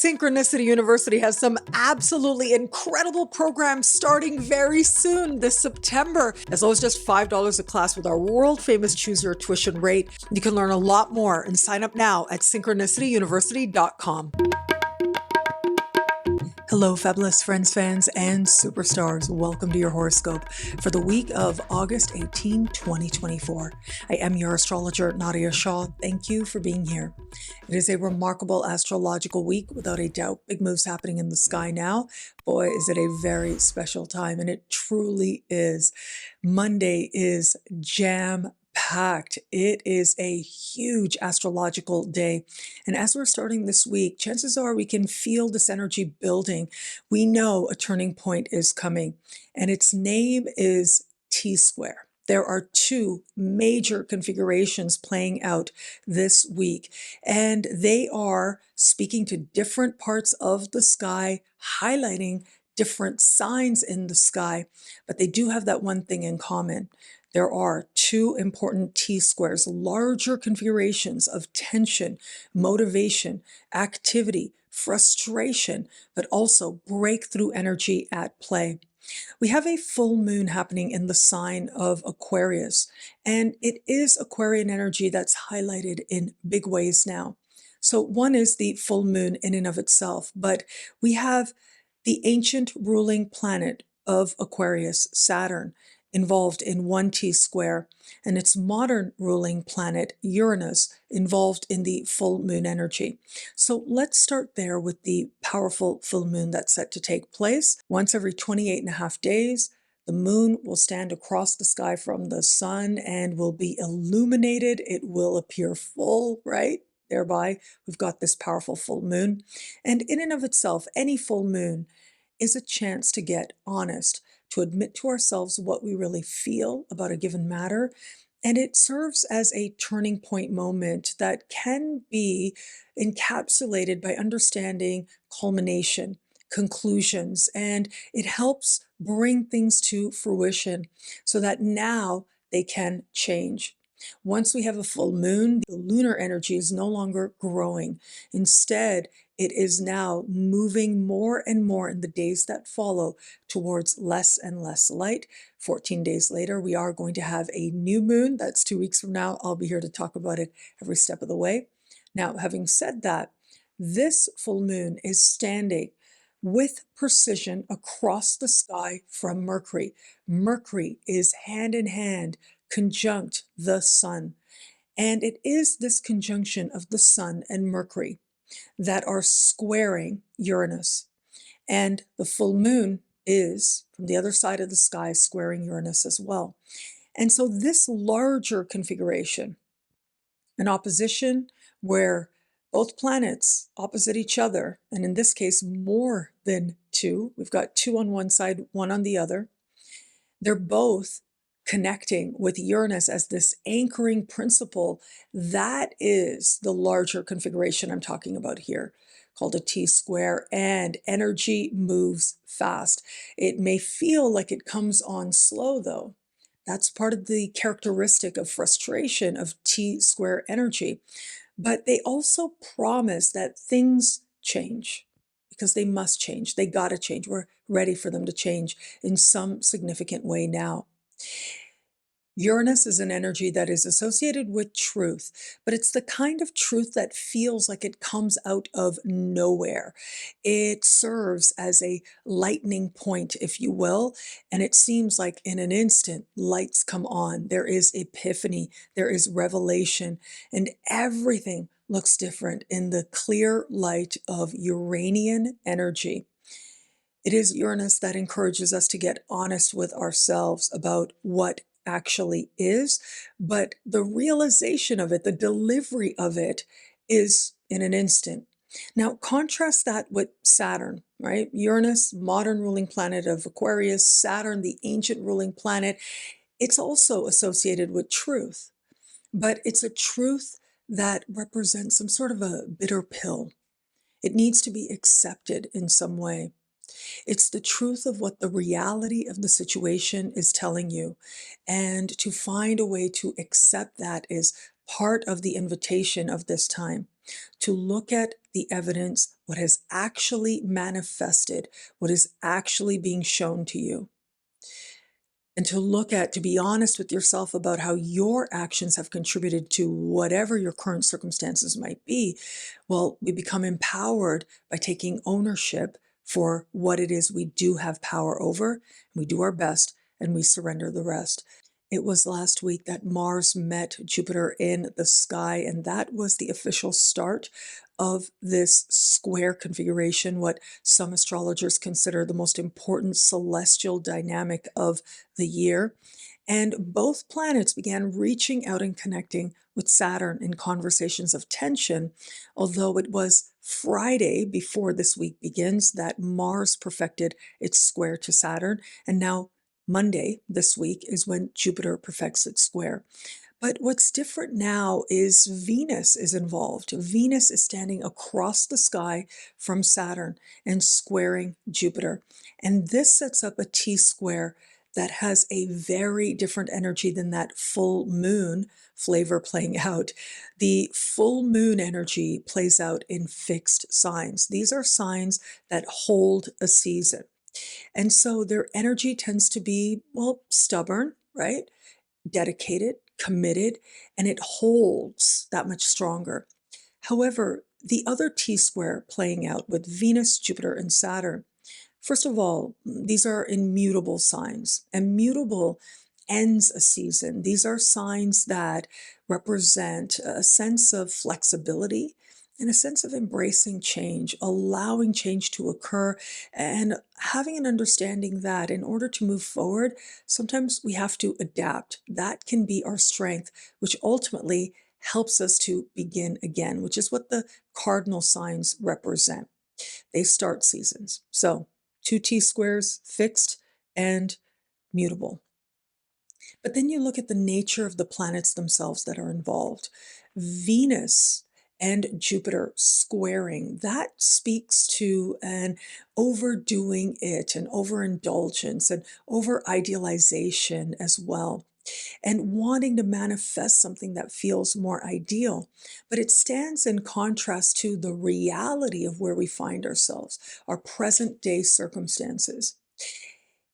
Synchronicity University has some absolutely incredible programs starting very soon this September. As low as just $5 a class with our world-famous Choose Your Tuition rate. You can learn a lot more and sign up now at synchronicityuniversity.com. Hello, fabulous friends, fans, and superstars. Welcome to your horoscope for the week of August 18, 2024. I am your astrologer, Nadiya Shah. Thank you for being here. It is a remarkable astrological week, without a doubt. Big moves happening in the sky now. Boy, is it a very special time, and it truly is. Monday is jam-packed. It is a huge astrological day. And as we're starting this week, chances are we can feel this energy building. We know a turning point is coming, and its name is T-square. There are two major configurations playing out this week, and they are speaking to different parts of the sky, highlighting different signs in the sky, but they do have that one thing in common. There are two important T-squares, larger configurations of tension, motivation, activity, frustration, but also breakthrough energy at play. We have a full moon happening in the sign of Aquarius, and it is Aquarian energy that's highlighted in big ways now. So one is the full moon in and of itself, but we have the ancient ruling planet of Aquarius, Saturn, involved in one T-square, and its modern ruling planet, Uranus, involved in the full moon energy. So let's start there with the powerful full moon that's set to take place. Once every 28.5 days, the moon will stand across the sky from the sun and will be illuminated. It will appear full, right? Thereby, we've got this powerful full moon. And in and of itself, any full moon is a chance to get honest, to admit to ourselves what we really feel about a given matter. And it serves as a turning point moment that can be encapsulated by understanding culmination, conclusions, and it helps bring things to fruition so that now they can change. Once we have a full moon, the lunar energy is no longer growing. Instead, it is now moving more and more in the days that follow towards less and less light. 14 days later, we are going to have a new moon. That's 2 weeks from now. I'll be here to talk about it every step of the way. Now, having said that, this full moon is standing with precision across the sky from Mercury. Mercury is hand in hand, conjunct the sun. And it is this conjunction of the sun and Mercury that are squaring Uranus. And the full moon is from the other side of the sky squaring Uranus as well. And so this larger configuration, an opposition where both planets opposite each other, and in this case more than two, we've got two on one side, one on the other, they're both connecting with Uranus as this anchoring principle. That is the larger configuration I'm talking about here, called a T-square, and energy moves fast. It may feel like it comes on slow, though. That's part of the characteristic of frustration of T-square energy. But they also promise that things change, because they must change. They got to change. We're ready for them to change in some significant way now. Uranus is an energy that is associated with truth, but it's the kind of truth that feels like it comes out of nowhere. It serves as a lightning point, if you will, and it seems like in an instant, lights come on. There is epiphany, there is revelation, and everything looks different in the clear light of Uranian energy. It is Uranus that encourages us to get honest with ourselves about what actually is, but the realization of it, the delivery of it, is in an instant. Now, contrast that with Saturn, right? Uranus, modern ruling planet of Aquarius, Saturn, the ancient ruling planet. It's also associated with truth, but it's a truth that represents some sort of a bitter pill. It needs to be accepted in some way. It's the truth of what the reality of the situation is telling you. And to find a way to accept that is part of the invitation of this time. To look at the evidence, what has actually manifested, what is actually being shown to you. And to be honest with yourself about how your actions have contributed to whatever your current circumstances might be. Well, we become empowered by taking ownership for what it is we do have power over. We do our best and we surrender the rest. It was last week that Mars met Jupiter in the sky, and that was the official start of this square configuration, what some astrologers consider the most important celestial dynamic of the year. And both planets began reaching out and connecting with Saturn in conversations of tension, although it was Friday before this week begins that Mars perfected its square to Saturn, and now Monday this week is when Jupiter perfects its square. But what's different now is Venus is involved. Venus is standing across the sky from Saturn and squaring Jupiter. And this sets up a T-square that has a very different energy than that full moon flavor playing out. The full moon energy plays out in fixed signs. These are signs that hold a season. And so their energy tends to be, well, stubborn, right? Dedicated, committed, and it holds that much stronger. However, the other T-square playing out with Venus, Jupiter, and Saturn, first of all, these are immutable signs. Immutable ends a season. These are signs that represent a sense of flexibility and a sense of embracing change, allowing change to occur, and having an understanding that in order to move forward, sometimes we have to adapt. That can be our strength, which ultimately helps us to begin again, which is what the cardinal signs represent. They start seasons. So, two T-squares, fixed and mutable. But then you look at the nature of the planets themselves that are involved. Venus and Jupiter squaring, that speaks to an overdoing it, an overindulgence, and over idealization as well, and wanting to manifest something that feels more ideal. But it stands in contrast to the reality of where we find ourselves, our present day circumstances.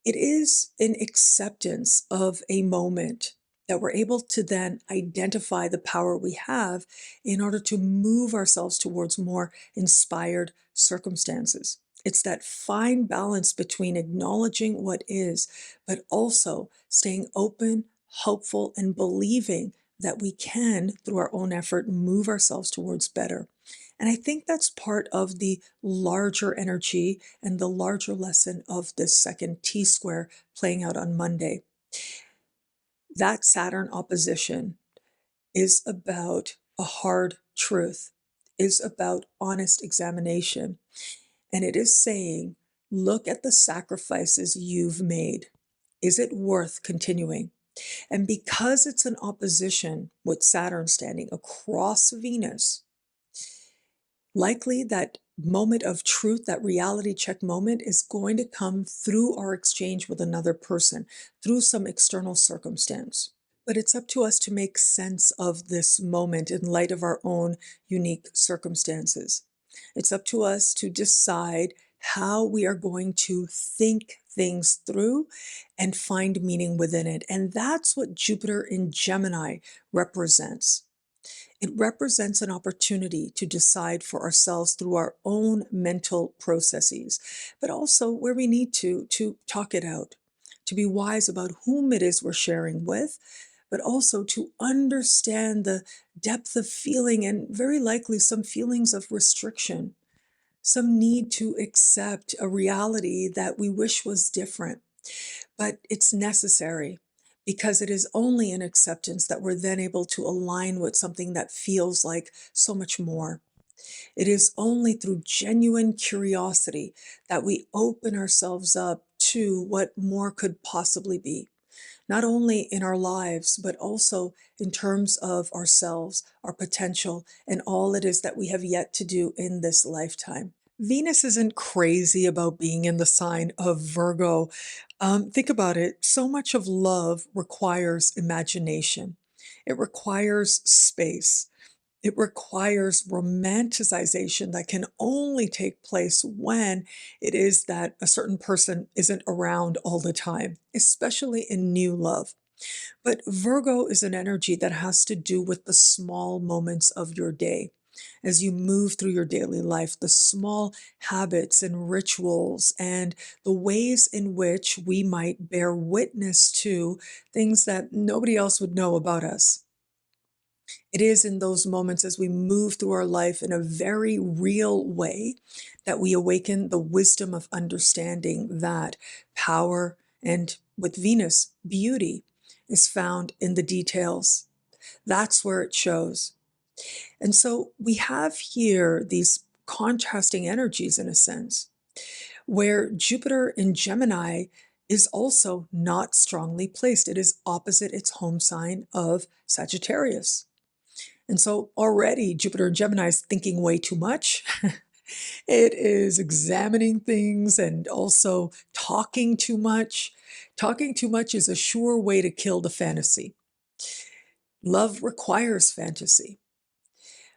It is an acceptance of a moment that we're able to then identify the power we have in order to move ourselves towards more inspired circumstances. It's that fine balance between acknowledging what is, but also staying open, hopeful, and believing that we can, through our own effort, move ourselves towards better. And I think that's part of the larger energy and the larger lesson of this second T-square playing out on Monday. That Saturn opposition is about a hard truth, is about honest examination. And it is saying, look at the sacrifices you've made. Is it worth continuing? And because it's an opposition with Saturn standing across Venus, likely that moment of truth, that reality check moment, is going to come through our exchange with another person, through some external circumstance. But it's up to us to make sense of this moment in light of our own unique circumstances. It's up to us to decide how we are going to think things through and find meaning within it. And that's what Jupiter in Gemini represents. It represents an opportunity to decide for ourselves through our own mental processes, but also where we need to talk it out, to be wise about whom it is we're sharing with, but also to understand the depth of feeling and very likely some feelings of restriction, some need to accept a reality that we wish was different. But it's necessary because it is only in acceptance that we're then able to align with something that feels like so much more. It is only through genuine curiosity that we open ourselves up to what more could possibly be, not only in our lives, but also in terms of ourselves, our potential, and all it is that we have yet to do in this lifetime. Venus isn't crazy about being in the sign of Virgo. Think about it. So much of love requires imagination. It requires space. It requires romanticization that can only take place when it is that a certain person isn't around all the time, especially in new love. But Virgo is an energy that has to do with the small moments of your day. As you move through your daily life, the small habits and rituals and the ways in which we might bear witness to things that nobody else would know about us. It is in those moments as we move through our life in a very real way that we awaken the wisdom of understanding that power and with Venus, beauty is found in the details. That's where it shows. And so we have here these contrasting energies in a sense, where Jupiter in Gemini is also not strongly placed. It is opposite its home sign of Sagittarius. And so already Jupiter in Gemini is thinking way too much. It is examining things and also talking too much. Talking too much is a sure way to kill the fantasy. Love requires fantasy,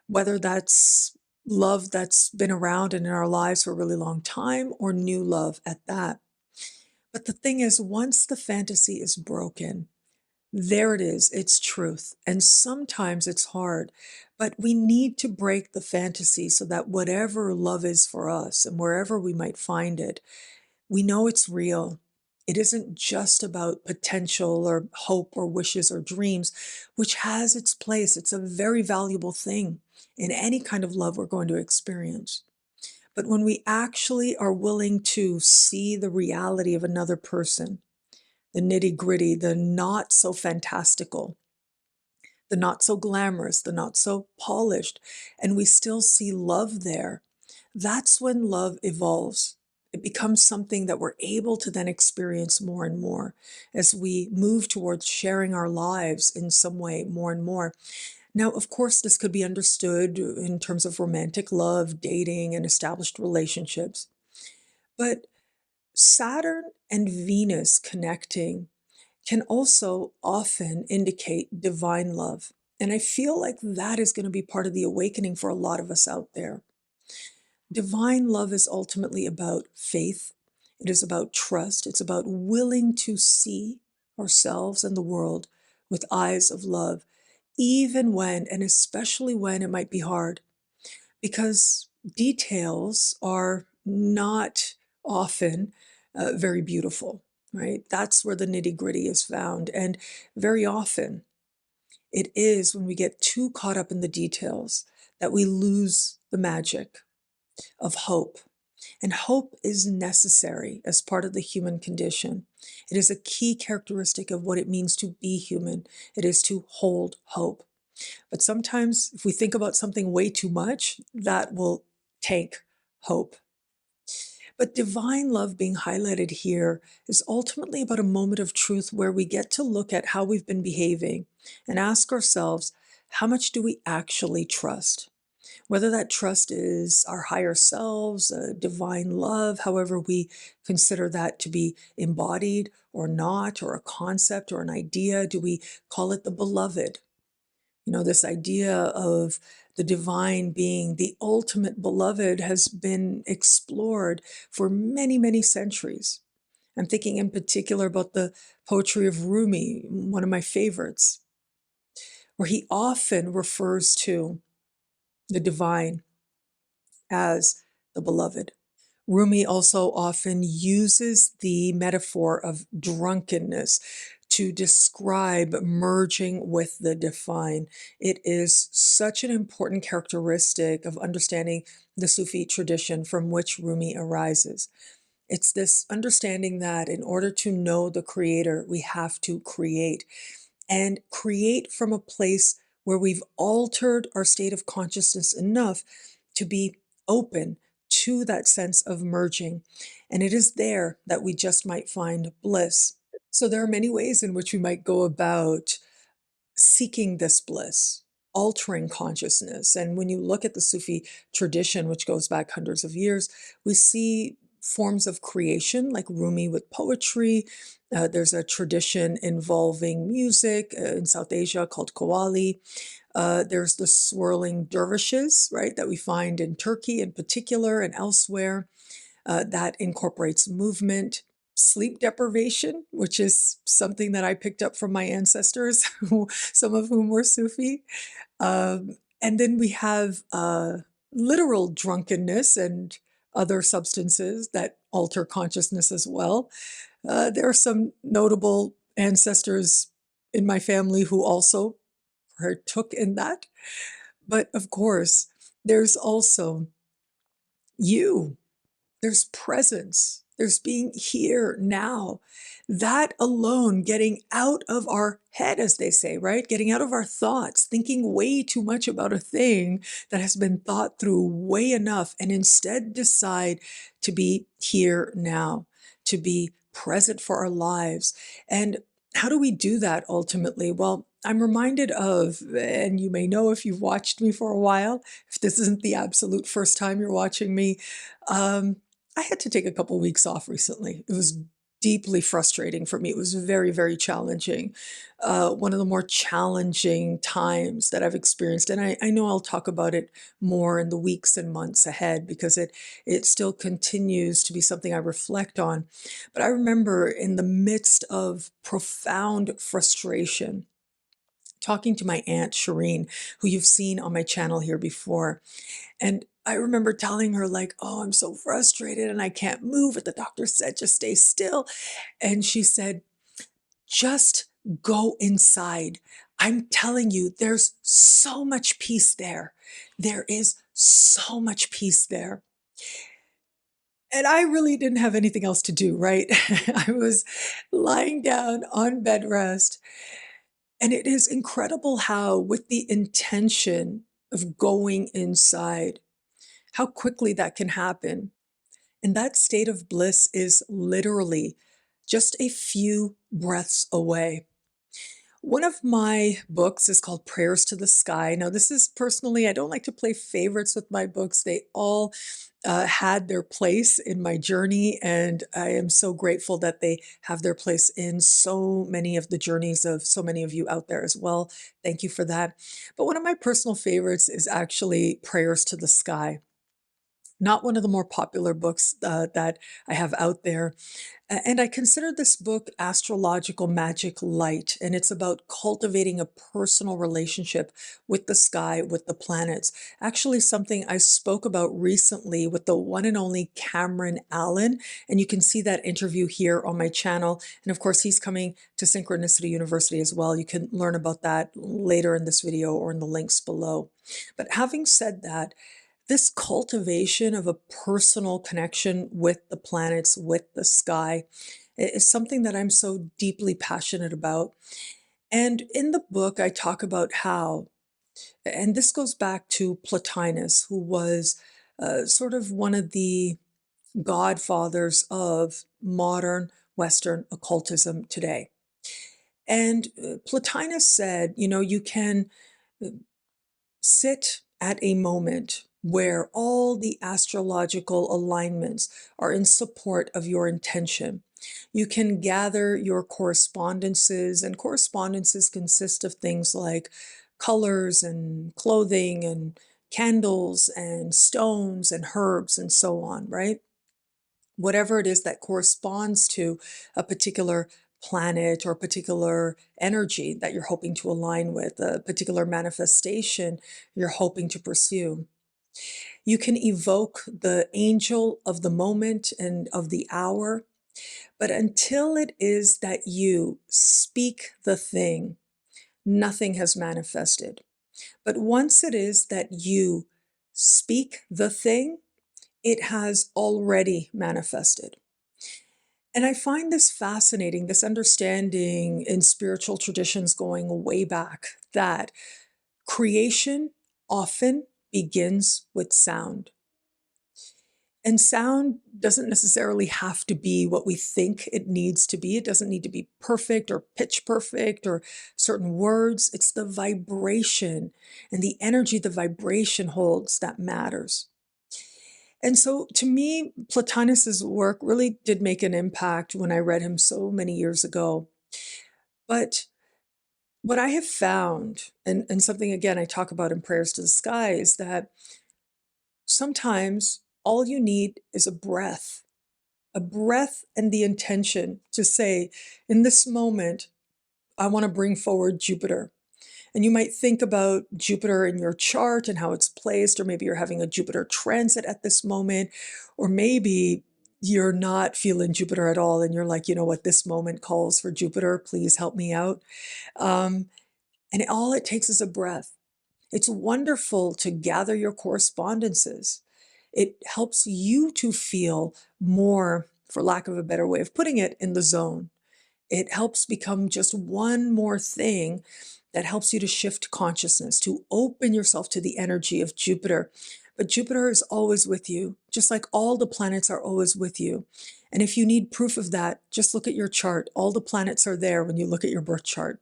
whether that's love that's been around and in our lives for a really long time or new love at that. But the thing is, once the fantasy is broken, there it is, it's truth. And sometimes it's hard, but we need to break the fantasy so that whatever love is for us and wherever we might find it, we know it's real. It isn't just about potential or hope or wishes or dreams, which has its place. It's a very valuable thing in any kind of love we're going to experience. But when we actually are willing to see the reality of another person, the nitty gritty, the not so fantastical, the not so glamorous, the not so polished, and we still see love there, that's when love evolves. It becomes something that we're able to then experience more and more as we move towards sharing our lives in some way more and more. Now, of course, this could be understood in terms of romantic love, dating, and established relationships. But Saturn and Venus connecting can also often indicate divine love. And I feel like that is going to be part of the awakening for a lot of us out there. Divine love is ultimately about faith. It is about trust. It's about willing to see ourselves and the world with eyes of love, even when, and especially when it might be hard, because details are not often very beautiful, right? That's where the nitty gritty is found. And very often it is when we get too caught up in the details that we lose the magic of hope. And hope is necessary as part of the human condition. It is a key characteristic of what it means to be human. It is to hold hope. But sometimes if we think about something way too much, that will tank hope. But divine love being highlighted here is ultimately about a moment of truth where we get to look at how we've been behaving and ask ourselves, how much do we actually trust? Whether that trust is our higher selves, divine love, however we consider that to be embodied or not, or a concept or an idea, do we call it the beloved? You know, this idea of the divine being the ultimate beloved has been explored for many, many centuries. I'm thinking in particular about the poetry of Rumi, one of my favorites, where he often refers to the divine as the beloved. Rumi also often uses the metaphor of drunkenness to describe merging with the divine. It is such an important characteristic of understanding the Sufi tradition from which Rumi arises. It's this understanding that in order to know the creator, we have to create and create from a place where we've altered our state of consciousness enough to be open to that sense of merging. And it is there that we just might find bliss. So there are many ways in which we might go about seeking this bliss, altering consciousness. And when you look at the Sufi tradition, which goes back hundreds of years, we see forms of creation like Rumi with poetry. There's a tradition involving music in South Asia called Qawwali. There's the swirling dervishes, right, that we find in Turkey in particular and elsewhere. That incorporates movement, sleep deprivation, which is something that I picked up from my ancestors, some of whom were Sufi. And then we have literal drunkenness and other substances that alter consciousness as well. There are some notable ancestors in my family who also partook in that. But of course, there's also you. There's presence. There's being here now. That alone, getting out of our head, as they say, right? Getting out of our thoughts, thinking way too much about a thing that has been thought through way enough, and instead decide to be here now, to be present for our lives. And how do we do that ultimately? Well, I'm reminded of, and you may know if you've watched me for a while, if this isn't the absolute first time you're watching me, um, I had to take a couple weeks off recently. It was deeply frustrating for me. It was very, very challenging. One of the more challenging times that I've experienced. And I know I'll talk about it more in the weeks and months ahead because it still continues to be something I reflect on. But I remember in the midst of profound frustration, talking to my aunt Shireen, who you've seen on my channel here before. And I remember telling her, like, oh, I'm so frustrated and I can't move. And the doctor said, just stay still. And she said, just go inside. I'm telling you, there's so much peace there. There is so much peace there. And I really didn't have anything else to do, right? I was lying down on bed rest. And it is incredible how, with the intention of going inside, how quickly that can happen. And that state of bliss is literally just a few breaths away. One of my books is called Prayers to the Sky. Now, this is personally, I don't like to play favorites with my books. They all had their place in my journey, and I am so grateful that they have their place in so many of the journeys of so many of you out there as well. Thank you for that. But one of my personal favorites is actually Prayers to the Sky. Not one of the more popular books that I have out there. And I consider this book Astrological Magic Light, and it's about cultivating a personal relationship with the sky, with the planets. Actually, something I spoke about recently with the one and only Cameron Allen, and you can see that interview here on my channel. And of course, he's coming to Synchronicity University as well. You can learn about that later in this video or in the links below. But having said that, this cultivation of a personal connection with the planets, with the sky, is something that I'm so deeply passionate about. And in the book, I talk about how, and this goes back to Plotinus, who was sort of one of the godfathers of modern Western occultism today. And Plotinus said, you know, you can sit at a moment where all the astrological alignments are in support of your intention. You can gather your correspondences, and correspondences consist of things like colors and clothing and candles and stones and herbs and so on, right? Whatever it is that corresponds to a particular planet or a particular energy that you're hoping to align with, a particular manifestation you're hoping to pursue. You can evoke the angel of the moment and of the hour, but until it is that you speak the thing, nothing has manifested. But once it is that you speak the thing, it has already manifested. And I find this fascinating, this understanding in spiritual traditions going way back, that creation often begins with sound. And sound doesn't necessarily have to be what we think it needs to be. It doesn't need to be perfect or pitch perfect or certain words. It's the vibration and the energy the vibration holds that matters. And so to me, Plotinus's work really did make an impact when I read him so many years ago. But What I have found, and something again I talk about in Prayers to the Sky, is that sometimes all you need is a breath and the intention to say, in this moment, I want to bring forward Jupiter. And you might think about Jupiter in your chart and how it's placed, or maybe you're having a Jupiter transit at this moment, or maybe you're not feeling Jupiter at all and you're like, you know what, this moment calls for Jupiter, please help me out. Um, and all it takes is a breath. It's wonderful to gather your correspondences. It helps you to feel more, for lack of a better way of putting it, in the zone. It helps become just one more thing that helps you to shift consciousness, to open yourself to the energy of Jupiter. But Jupiter is always with you, just like all the planets are always with you. And if you need proof of that, just look at your chart. All the planets are there when you look at your birth chart.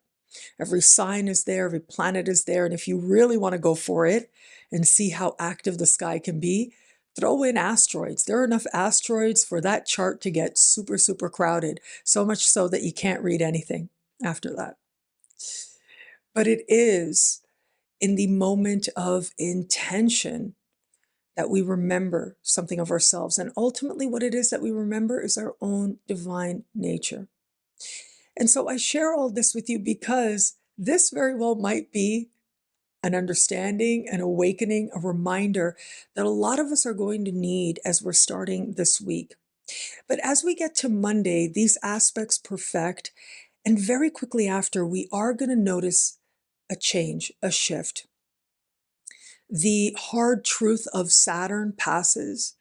Every sign is there, every planet is there. And if you really want to go for it and see how active the sky can be, throw in asteroids. There are enough asteroids for that chart to get super, super crowded, so much so that you can't read anything after that. But it is in the moment of intention that we remember something of ourselves. And ultimately, what it is that we remember is our own divine nature. And so I share all this with you because this very well might be an understanding, an awakening, a reminder that a lot of us are going to need as we're starting this week. But as we get to Monday, these aspects perfect, and very quickly after, we are going to notice a change, a shift. The hard truth of Saturn passes.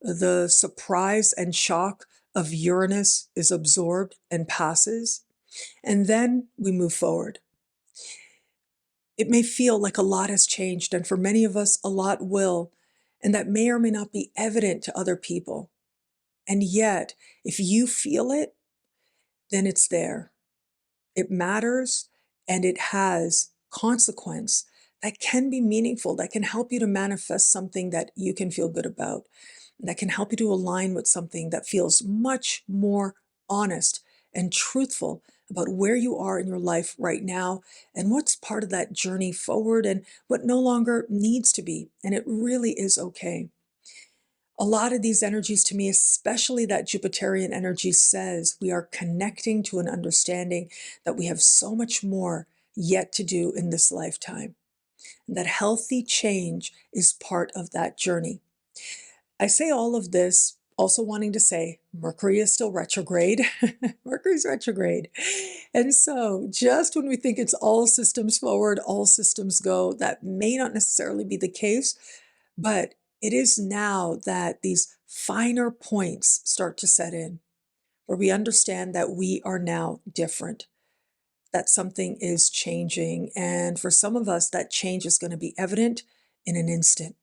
The surprise and shock of Uranus is absorbed and passes. And then we move forward. It may feel like a lot has changed, and for many of us, a lot will, and that may or may not be evident to other people. And yet, if you feel it, then it's there. It matters, and it has consequence that can be meaningful, that can help you to manifest something that you can feel good about, that can help you to align with something that feels much more honest and truthful about where you are in your life right now and what's part of that journey forward and what no longer needs to be. And it really is okay. A lot of these energies to me, especially that Jupiterian energy, says we are connecting to an understanding that we have so much more yet to do in this lifetime. And that healthy change is part of that journey. I say all of this also wanting to say Mercury is still retrograde. Mercury's retrograde. And so just when we think it's all systems forward, all systems go, that may not necessarily be the case, but it is now that these finer points start to set in, where we understand that we are now different, that something is changing. And for some of us, that change is going to be evident in an instant.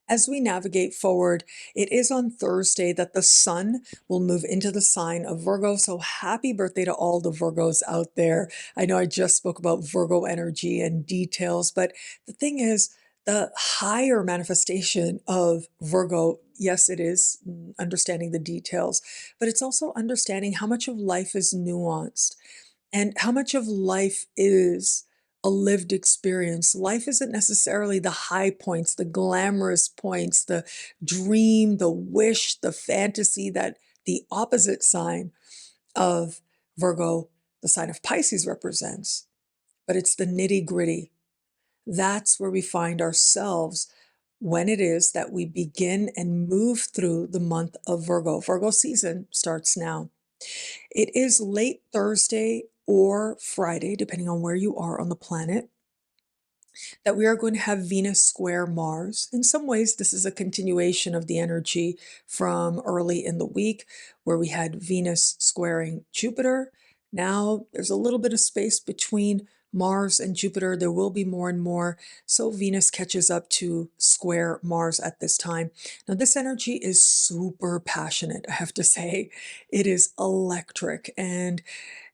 As we navigate forward, it is on Thursday that the sun will move into the sign of Virgo. So happy birthday to all the Virgos out there. I know I just spoke about Virgo energy and details, but the thing is, the higher manifestation of Virgo, yes, it is understanding the details, but it's also understanding how much of life is nuanced and how much of life is a lived experience. Life isn't necessarily the high points, the glamorous points, the dream, the wish, the fantasy that the opposite sign of Virgo, the sign of Pisces, represents. But it's the nitty-gritty. That's where we find ourselves when it is that we begin and move through the month of Virgo. Virgo season starts now. It is late Thursday or Friday, depending on where you are on the planet, that we are going to have Venus square Mars. In some ways, this is a continuation of the energy from early in the week, where we had Venus squaring Jupiter. Now there's a little bit of space between Mars and Jupiter. There will be more and more. So Venus catches up to square Mars at this time. Now, this energy is super passionate, I have to say. It is electric. And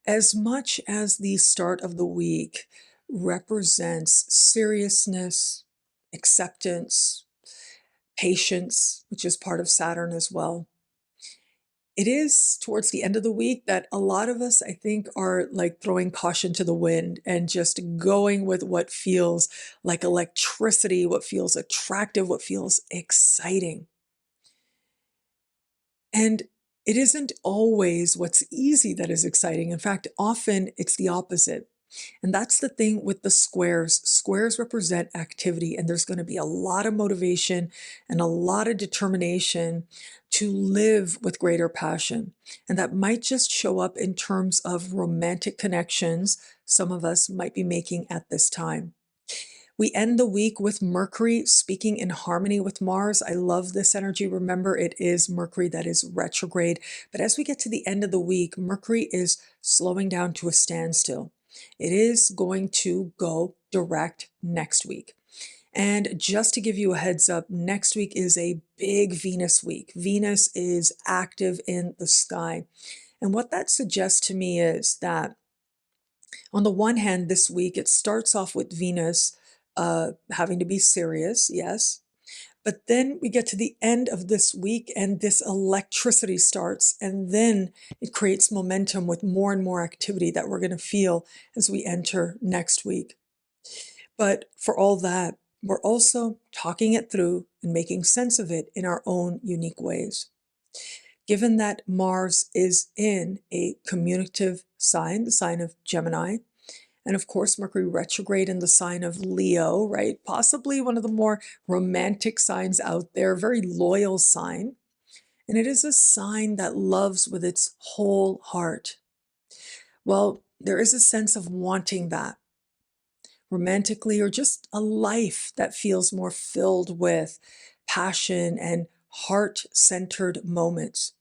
as much as the start of the week represents seriousness, acceptance, patience, which is part of Saturn as well, It is towards the end of the week that a lot of us, I think, are like throwing caution to the wind and just going with what feels like electricity, what feels attractive, what feels exciting. And it isn't always what's easy that is exciting. In fact, often it's the opposite. And that's the thing with the squares. Squares represent activity, and there's going to be a lot of motivation and a lot of determination to live with greater passion. And that might just show up in terms of romantic connections some of us might be making at this time. We end the week with Mercury speaking in harmony with Mars. I love this energy. Remember, it is Mercury that is retrograde. But as we get to the end of the week, Mercury is slowing down to a standstill. It is going to go direct next week. And just to give you a heads up, next week is a big Venus week. Venus is active in the sky. And what that suggests to me is that on the one hand, this week, it starts off with Venus having to be serious, yes. But then we get to the end of this week and this electricity starts, and then it creates momentum with more and more activity that we're going to feel as we enter next week. But for all that, we're also talking it through and making sense of it in our own unique ways. Given that Mars is in a communicative sign, the sign of Gemini, and of course, Mercury retrograde in the sign of Leo, right? Possibly one of the more romantic signs out there, very loyal sign. And it is a sign that loves with its whole heart. Well, there is a sense of wanting that romantically, or just a life that feels more filled with passion and heart-centered moments.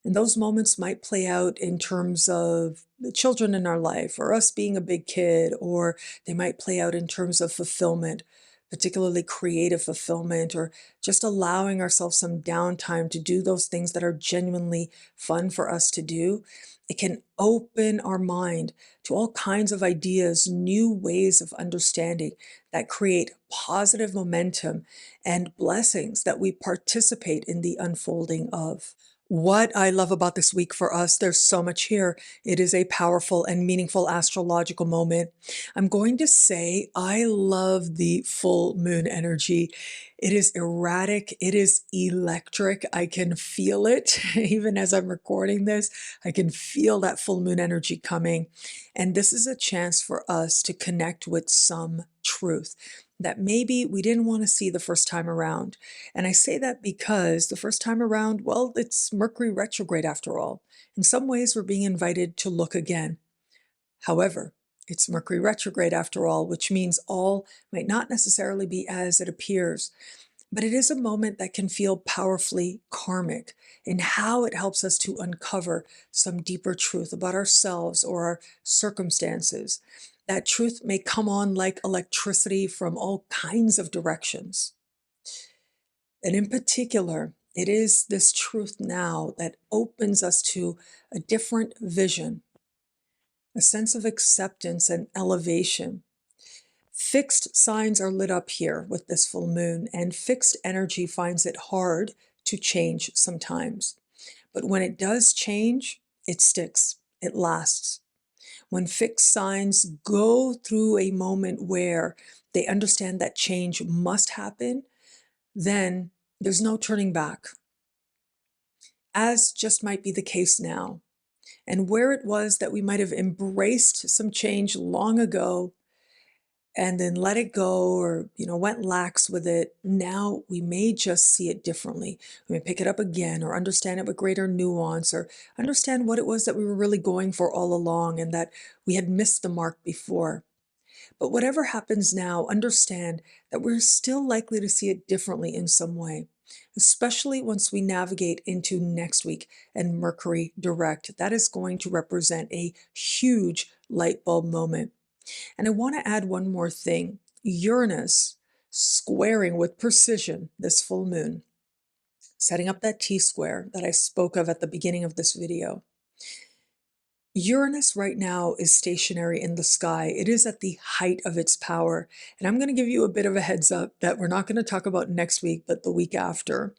And those moments might play out in terms of the children in our life or us being a big kid, or they might play out in terms of fulfillment, particularly creative fulfillment, or just allowing ourselves some downtime to do those things that are genuinely fun for us to do. It can open our mind to all kinds of ideas, new ways of understanding that create positive momentum and blessings that we participate in the unfolding of. What I love about this week for us, there's so much here. It is a powerful and meaningful astrological moment. I'm going to say I love the full moon energy. It is erratic. It is electric. I can feel it. Even as I'm recording this, I can feel that full moon energy coming. And this is a chance for us to connect with some truth that maybe we didn't want to see the first time around. And I say that because the first time around, well, it's Mercury retrograde after all. In some ways, we're being invited to look again. However, it's Mercury retrograde after all, which means all might not necessarily be as it appears. But it is a moment that can feel powerfully karmic in how it helps us to uncover some deeper truth about ourselves or our circumstances. That truth may come on like electricity from all kinds of directions. And in particular, it is this truth now that opens us to a different vision, a sense of acceptance and elevation. Fixed signs are lit up here with this full moon, and fixed energy finds it hard to change sometimes. But when it does change, it sticks, it lasts. When fixed signs go through a moment where they understand that change must happen, then there's no turning back, as just might be the case now. And where it was that we might have embraced some change long ago and then let it go, or went lax with it, now we may just see it differently. We may pick it up again or understand it with greater nuance, or understand what it was that we were really going for all along and that we had missed the mark before. But whatever happens now, understand that we're still likely to see it differently in some way, especially once we navigate into next week and Mercury direct. That is going to represent a huge light bulb moment. And I want to add one more thing. Uranus squaring with precision this full moon, setting up that T-square that I spoke of at the beginning of this video. Uranus right now is stationary in the sky. It is at the height of its power. And I'm going to give you a bit of a heads up that we're not going to talk about next week, but the week after.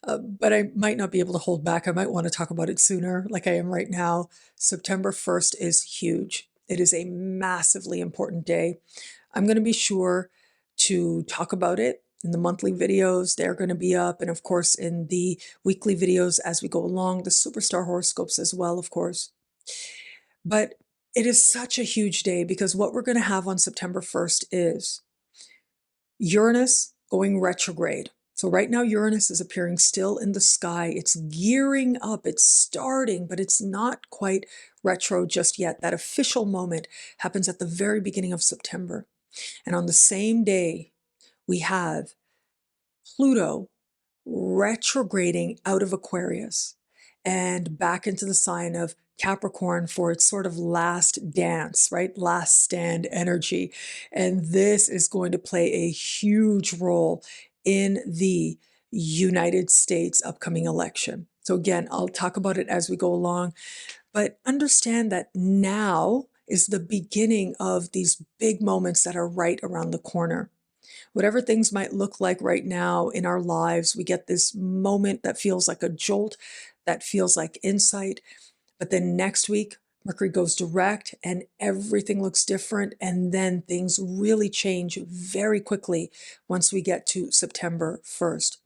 but I might not be able to hold back. I might want to talk about it sooner, like I am right now. September 1st is huge. It is a massively important day. I'm going to be sure to talk about it in the monthly videos. They're going to be up. And of course, in the weekly videos as we go along, the superstar horoscopes as well, of course. But it is such a huge day because what we're going to have on September 1st is Uranus going retrograde. So right now, Uranus is appearing still in the sky. It's gearing up, it's starting, but it's not quite retro just yet. That official moment happens at the very beginning of September. And on the same day, we have Pluto retrograding out of Aquarius and back into the sign of Capricorn for its sort of last dance, right? Last stand energy. And this is going to play a huge role in the United States upcoming election. So again, I'll talk about it as we go along, but understand that now is the beginning of these big moments that are right around the corner. Whatever things might look like right now in our lives, we get this moment that feels like a jolt, that feels like insight. But then next week, Mercury goes direct and everything looks different. And then things really change very quickly once we get to September 1st.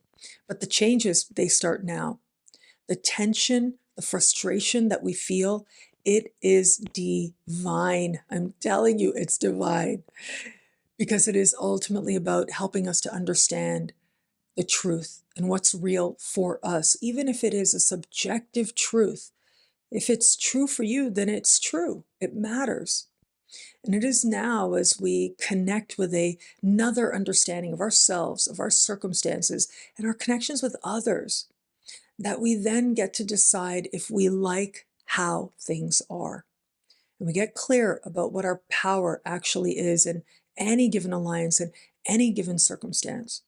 But the changes, they start now. The tension, the frustration that we feel, it is divine. I'm telling you, it's divine. Because it is ultimately about helping us to understand the truth and what's real for us, even if it is a subjective truth. If it's true for you, then it's true. It matters. And it is now as we connect with another understanding of ourselves, of our circumstances, and our connections with others, that we then get to decide if we like how things are. And we get clear about what our power actually is in any given alliance, in any given circumstance.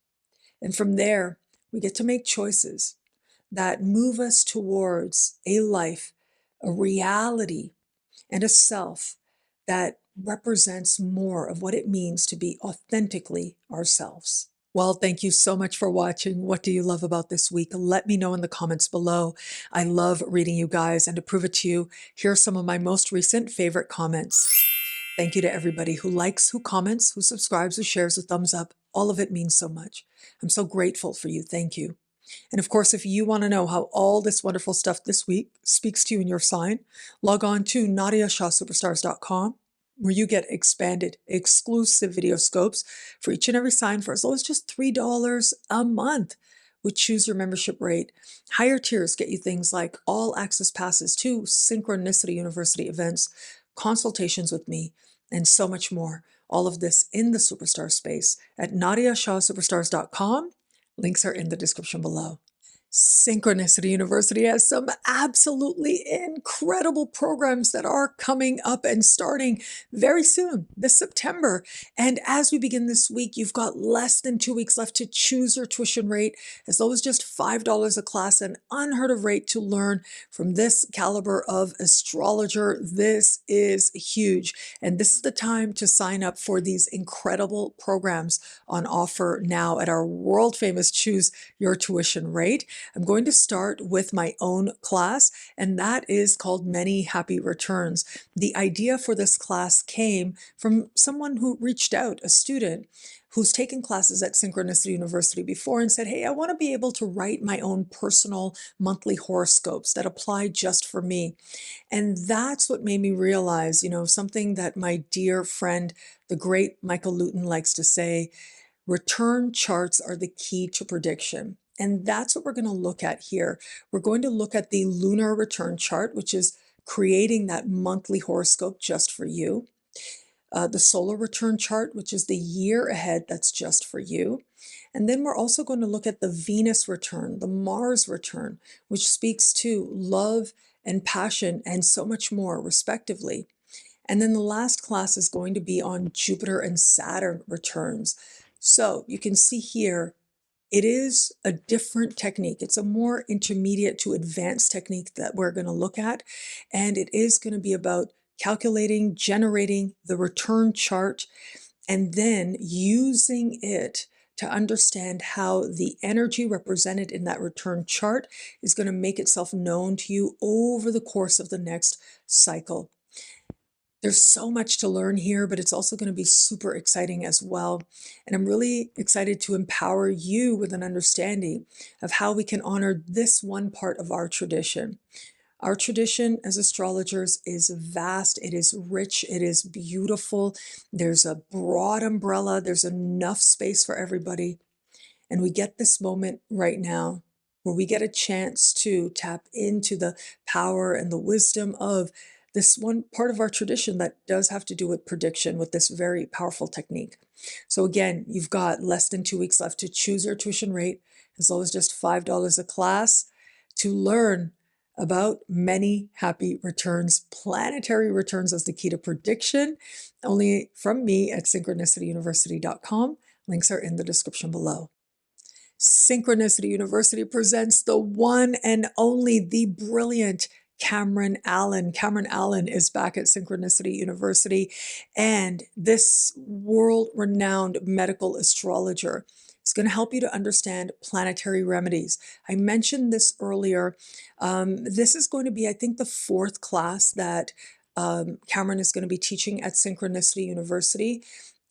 And from there, we get to make choices that move us towards a life, a reality, and a self that represents more of what it means to be authentically ourselves. Well, thank you so much for watching. What do you love about this week? Let me know in the comments below. I love reading you guys, and to prove it to you, here are some of my most recent favorite comments. Thank you to everybody who likes, who comments, who subscribes, who shares, a thumbs up. All of it means so much. I'm so grateful for you. Thank you. And of course, if you want to know how all this wonderful stuff this week speaks to you in your sign, log on to NadiyaShahSuperstars.com, where you get expanded, exclusive video scopes for each and every sign for as low as just $3 a month. Would choose your membership rate. Higher tiers get you things like all access passes to Synchronicity University events, consultations with me, and so much more. All of this in the superstar space at NadiyaShahSuperstars.com. Links are in the description below. Synchronicity University has some absolutely incredible programs that are coming up and starting very soon, this September. And as we begin this week, you've got less than 2 weeks left to choose your tuition rate, as low as just $5 a class, an unheard of rate to learn from this caliber of astrologer. This is huge. And this is the time to sign up for these incredible programs on offer now at our world famous Choose Your Tuition Rate. I'm going to start with my own class, and that is called Many Happy Returns. The idea for this class came from someone who reached out, a student who's taken classes at Synchronicity University before and said, hey, I want to be able to write my own personal monthly horoscopes that apply just for me. And that's what made me realize, something that my dear friend, the great Michael Luton, likes to say: return charts are the key to prediction. And that's what we're going to look at here. We're going to look at the lunar return chart, which is creating that monthly horoscope just for you. The solar return chart, which is the year ahead, that's just for you. And then we're also going to look at the Venus return, the Mars return, which speaks to love and passion and so much more, respectively. And then the last class is going to be on Jupiter and Saturn returns. So you can see here, it is a different technique. It's a more intermediate to advanced technique that we're going to look at. And it is going to be about calculating, generating the return chart, and then using it to understand how the energy represented in that return chart is going to make itself known to you over the course of the next cycle. There's so much to learn here, but it's also going to be super exciting as well. And I'm really excited to empower you with an understanding of how we can honor this one part of our tradition. Our tradition as astrologers is vast, it is rich, it is beautiful. There's a broad umbrella, there's enough space for everybody. And we get this moment right now where we get a chance to tap into the power and the wisdom of this one part of our tradition that does have to do with prediction with this very powerful technique. So again, you've got less than 2 weeks left to choose your tuition rate, as low as just $5 a class, to learn about many happy returns. Planetary returns as the key to prediction, only from me at synchronicityuniversity.com. Links are in the description below. Synchronicity University presents the one and only, the brilliant Cameron Allen. Cameron Allen is back at Synchronicity University, and this world-renowned medical astrologer is going to help you to understand planetary remedies. I mentioned this earlier. This is going to be, I think, the 4th class that Cameron is going to be teaching at Synchronicity University.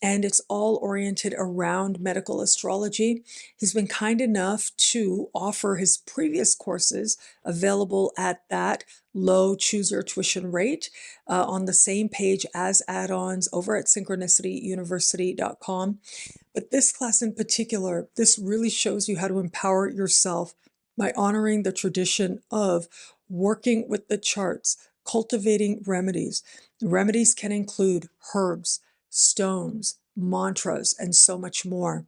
And it's all oriented around medical astrology. He's been kind enough to offer his previous courses available at that low choose your tuition rate on the same page as add-ons over at synchronicityuniversity.com. But this class in particular, this really shows you how to empower yourself by honoring the tradition of working with the charts, cultivating remedies. Remedies can include herbs, stones, mantras, and so much more.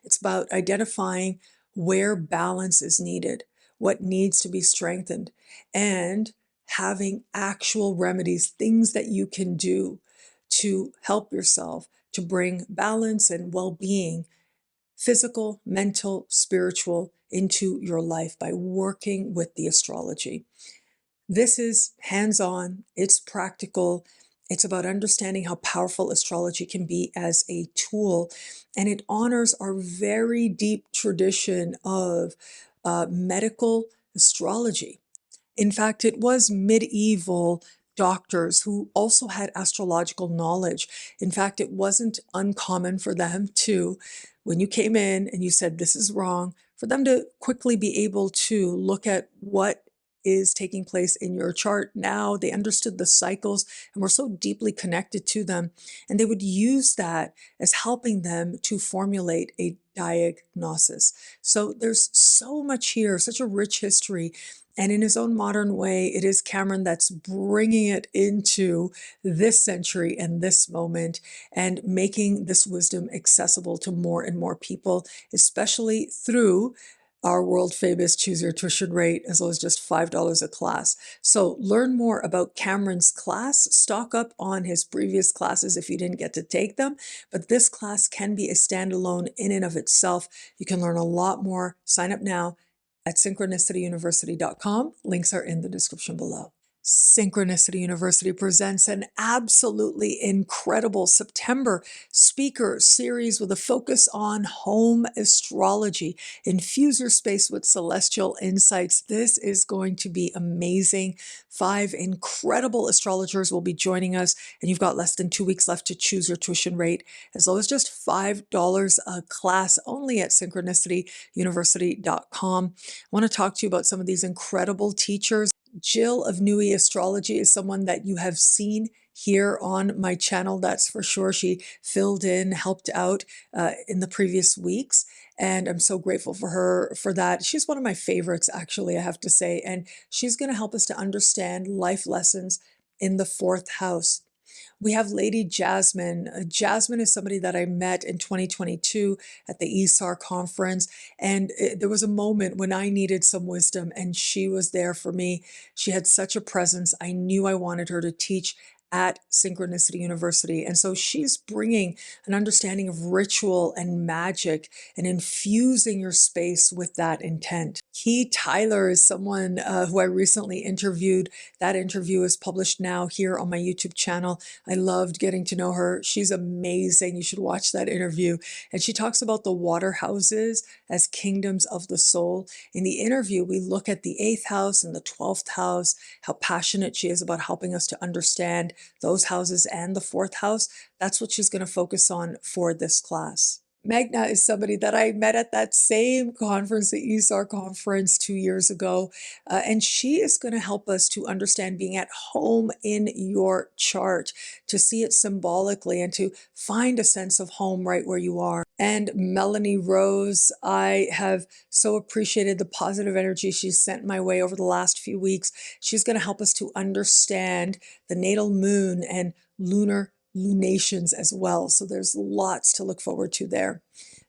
It's about identifying where balance is needed, what needs to be strengthened, and having actual remedies, things that you can do to help yourself to bring balance and well-being, physical, mental, spiritual, into your life by working with the astrology. This is hands-on, it's practical, it's about understanding how powerful astrology can be as a tool, and it honors our very deep tradition of medical astrology. In fact, it was medieval doctors who also had astrological knowledge. In fact, it wasn't uncommon for them to, when you came in and you said, this is wrong, for them to quickly be able to look at what is taking place in your chart now. They understood the cycles and were so deeply connected to them. And they would use that as helping them to formulate a diagnosis. So there's so much here, such a rich history. And in his own modern way, it is Cameron that's bringing it into this century and this moment and making this wisdom accessible to more and more people, especially through our world famous choose your tuition rate as low as just $5 a class. So learn more about Cameron's class, stock up on his previous classes if you didn't get to take them, but this class can be a standalone in and of itself. You can learn a lot more. Sign up now at synchronicityuniversity.com. Links are in the description below. Synchronicity University presents an absolutely incredible September speaker series with a focus on home astrology. Infuse your space with celestial insights. This is going to be amazing. 5 incredible astrologers will be joining us, and you've got less than 2 weeks left to choose your tuition rate as low as just $5 a class, only at synchronicityuniversity.com. I want to talk to you about some of these incredible teachers. Jill of Nui Astrology is someone that you have seen here on my channel, that's for sure. She filled in, helped out in the previous weeks, and I'm so grateful for her for that. She's one of my favorites, actually, I have to say, and she's going to help us to understand life lessons in the 4th house. We have Lady Jasmine. Jasmine is somebody that I met in 2022 at the ESAR conference. And there was a moment when I needed some wisdom and she was there for me. She had such a presence. I knew I wanted her to teach at Synchronicity University. And so she's bringing an understanding of ritual and magic and infusing your space with that intent. Key Tyler is someone who I recently interviewed. That interview is published now here on my YouTube channel. I loved getting to know her. She's amazing. You should watch that interview. And she talks about the water houses as kingdoms of the soul. In the interview, we look at the 8th house and the 12th house, how passionate she is about helping us to understand those houses and the 4th house. That's what she's going to focus on for this class. Magna is somebody that I met at that same conference, the ESAR conference 2 years ago. And she is going to help us to understand being at home in your chart, to see it symbolically and to find a sense of home right where you are. And Melanie Rose, I have so appreciated the positive energy she's sent my way over the last few weeks. She's going to help us to understand the natal moon and lunar lunations as well. So there's lots to look forward to there.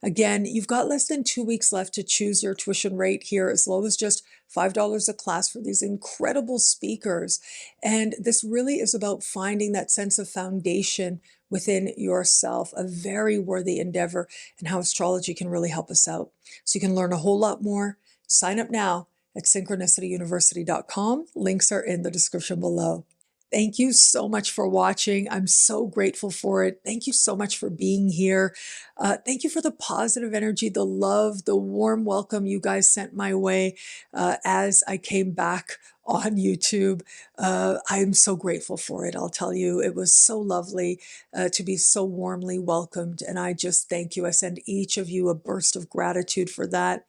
Again, you've got less than 2 weeks left to choose your tuition rate here, as low as just $5 a class for these incredible speakers. And this really is about finding that sense of foundation within yourself, a very worthy endeavor, and how astrology can really help us out. So you can learn a whole lot more. Sign up now at synchronicityuniversity.com. Links are in the description below. Thank you so much for watching. I'm so grateful for it. Thank you so much for being here. Thank you for the positive energy, the love, the warm welcome you guys sent my way as I came back on YouTube. I'm so grateful for it. I'll tell you, it was so lovely to be so warmly welcomed. And I just thank you. I send each of you a burst of gratitude for that.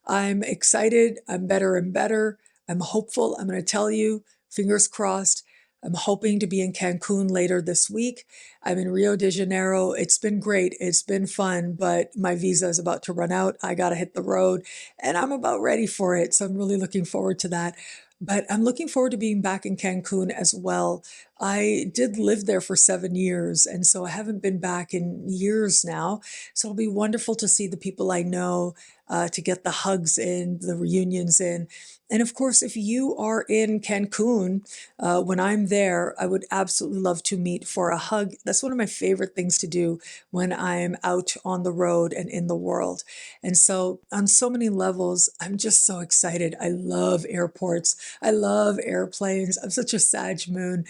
I'm excited. I'm better and better. I'm hopeful. I'm going to tell you, fingers crossed. I'm hoping to be in Cancun later this week. I'm in Rio de Janeiro. It's been great. It's been fun, but my visa is about to run out. I got to hit the road and I'm about ready for it. So I'm really looking forward to that. But I'm looking forward to being back in Cancun as well. I did live there for 7 years, and so I haven't been back in years now. So it'll be wonderful to see the people I know, to get the hugs in, the reunions in. And of course, if you are in Cancun, when I'm there, I would absolutely love to meet for a hug. That's one of my favorite things to do when I'm out on the road and in the world. And so on so many levels, I'm just so excited. I love airports. I love airplanes. I'm such a Sag moon.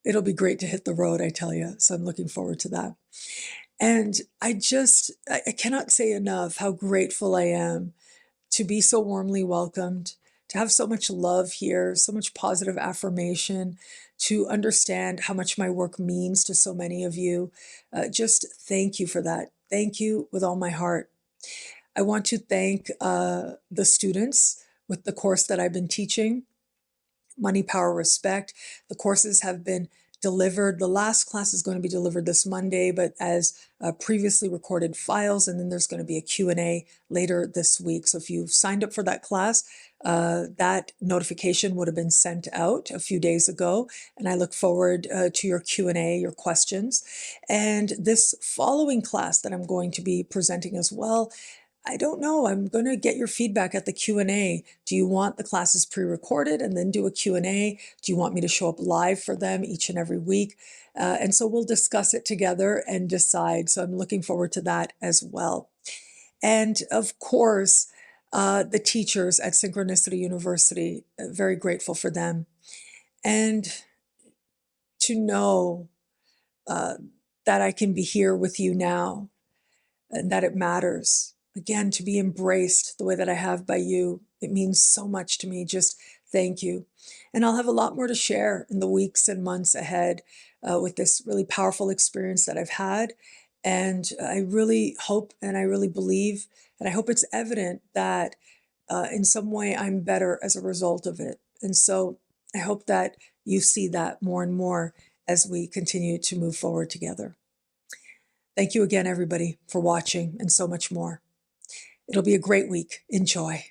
It'll be great to hit the road, I tell you. So I'm looking forward to that. And I cannot say enough how grateful I am to be so warmly welcomed, to have so much love here, so much positive affirmation, to understand how much my work means to so many of you. Just thank you for that. Thank you with all my heart. I want to thank the students with the course that I've been teaching, Money, Power, Respect. The courses have been delivered. The last class is going to be delivered this Monday, but as previously recorded files, and then there's going to be a Q&A later this week. So if you've signed up for that class, that notification would have been sent out a few days ago, and I look forward to your Q&A, your questions. And this following class that I'm going to be presenting as well, I don't know. I'm going to get your feedback at the Q&A. Do you want the classes pre-recorded and then do a Q&A? Do you want me to show up live for them each and every week? And so we'll discuss it together and decide. So I'm looking forward to that as well. And of course, the teachers at Synchronicity University, very grateful for them. And to know that I can be here with you now and that it matters. Again, to be embraced the way that I have by you, it means so much to me. Just thank you. And I'll have a lot more to share in the weeks and months ahead with this really powerful experience that I've had. And I really hope and I really believe, and I hope it's evident that in some way I'm better as a result of it. And so I hope that you see that more and more as we continue to move forward together. Thank you again, everybody, for watching and so much more. It'll be a great week. Enjoy.